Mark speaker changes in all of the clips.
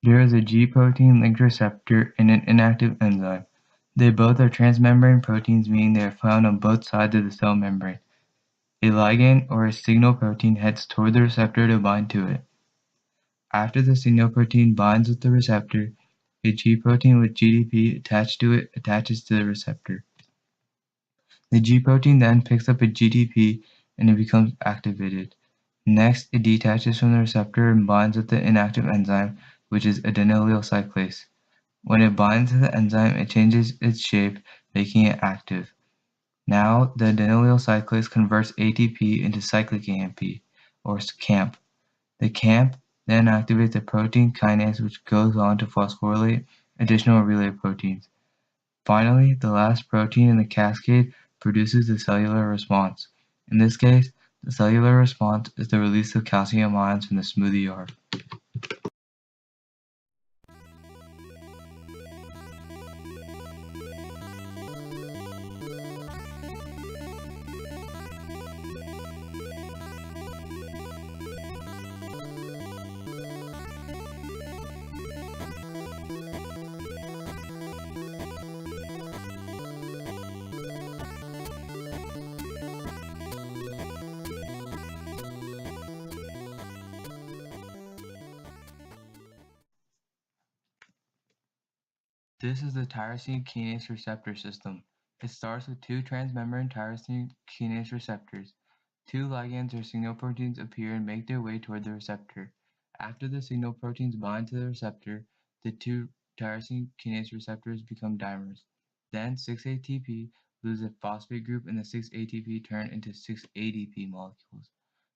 Speaker 1: There is a G protein linked receptor and an inactive enzyme. They both are transmembrane proteins, meaning they are found on both sides of the cell membrane. A ligand or a signal protein heads toward the receptor to bind to it. After the signal protein binds with the receptor, a G protein with GDP attached to it attaches to the receptor. The G protein then picks up a GDP and it becomes activated. Next, it detaches from the receptor and binds with the inactive enzyme, which is adenylyl cyclase. When it binds to the enzyme, it changes its shape, making it active. Now, the adenylyl cyclase converts ATP into cyclic AMP, or CAMP. The CAMP then activates a protein kinase which goes on to phosphorylate additional relay proteins. Finally, the last protein in the cascade produces the cellular response. In this case, the cellular response is the release of calcium ions from the smooth ER. This is the tyrosine kinase receptor system. It starts with two transmembrane tyrosine kinase receptors. Two ligands or signal proteins appear and make their way toward the receptor. After the signal proteins bind to the receptor, the two tyrosine kinase receptors become dimers. Then 6-ATP loses a phosphate group and the 6-ATP turn into 6-ADP molecules.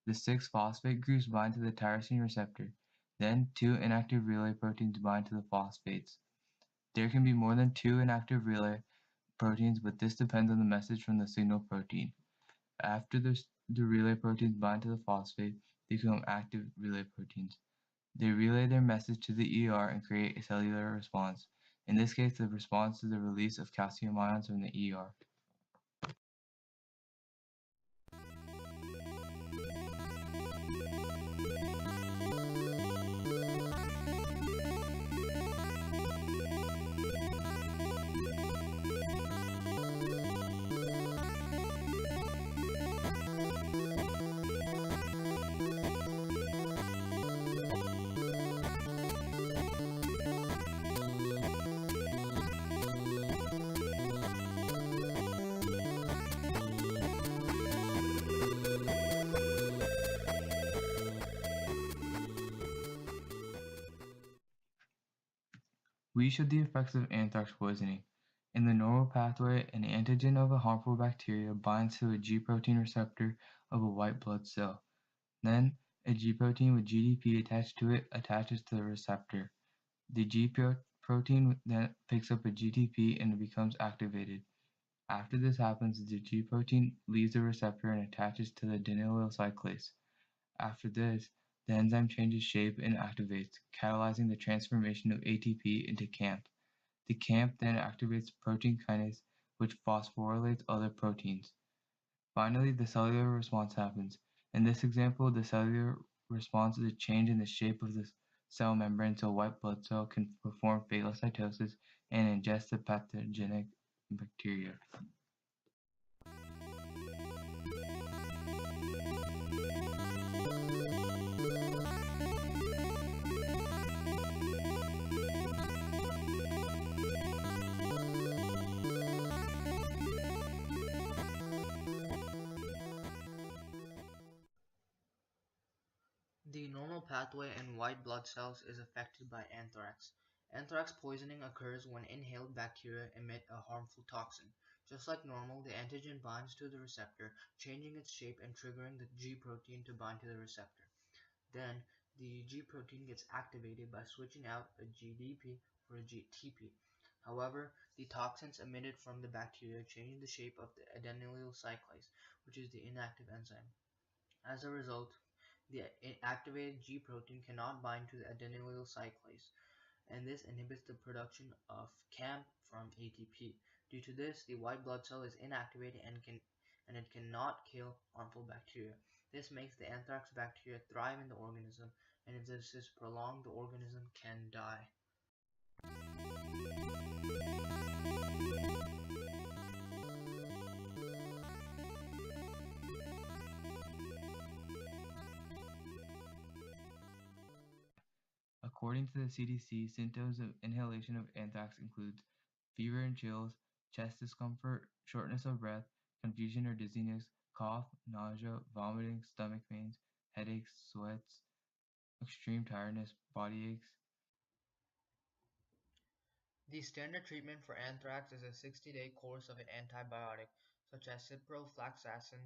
Speaker 1: The 6-phosphate groups bind to the tyrosine receptor. Then two inactive relay proteins bind to the phosphates. There can be more than two inactive relay proteins, but this depends on the message from the signal protein. After the relay proteins bind to the phosphate, they become active relay proteins. They relay their message to the ER and create a cellular response. In this case, the response is the release of calcium ions from the ER. We show the effects of anthrax poisoning. In the normal pathway, an antigen of a harmful bacteria binds to a G protein receptor of a white blood cell. Then, a G protein with GDP attached to it attaches to the receptor. The protein then picks up a GTP and it becomes activated. After this happens, the G protein leaves the receptor and attaches to the adenylyl cyclase. After this, the enzyme changes shape and activates, catalyzing the transformation of ATP into CAMP. The CAMP then activates protein kinase, which phosphorylates other proteins. Finally, the cellular response happens. In this example, the cellular response is a change in the shape of the cell membrane so a white blood cell can perform phagocytosis and ingest the pathogenic bacteria.
Speaker 2: The normal pathway in white blood cells is affected by anthrax. Anthrax poisoning occurs when inhaled bacteria emit a harmful toxin. Just like normal, the antigen binds to the receptor, changing its shape and triggering the G protein to bind to the receptor. Then, the G protein gets activated by switching out a GDP for a GTP. However, the toxins emitted from the bacteria change the shape of the adenylyl cyclase, which is the inactive enzyme. As a result, the activated G protein cannot bind to the adenylyl cyclase, and this inhibits the production of CAMP from ATP. Due to this, the white blood cell is inactivated and it cannot kill harmful bacteria. This makes the anthrax bacteria thrive in the organism, and if this is prolonged, the organism can die.
Speaker 1: According to the CDC, symptoms of inhalation of anthrax include fever and chills, chest discomfort, shortness of breath, confusion or dizziness, cough, nausea, vomiting, stomach pains, headaches, sweats, extreme tiredness, body aches.
Speaker 2: The standard treatment for anthrax is a 60-day course of an antibiotic, such as ciprofloxacin,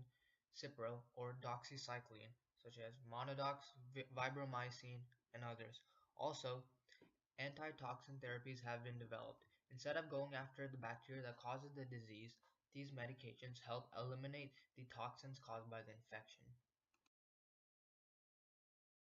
Speaker 2: Cipro, or doxycycline, such as Monodox, Vibromycin, and others. Also, antitoxin therapies have been developed. Instead of going after the bacteria that causes the disease, these medications help eliminate the toxins caused by the infection.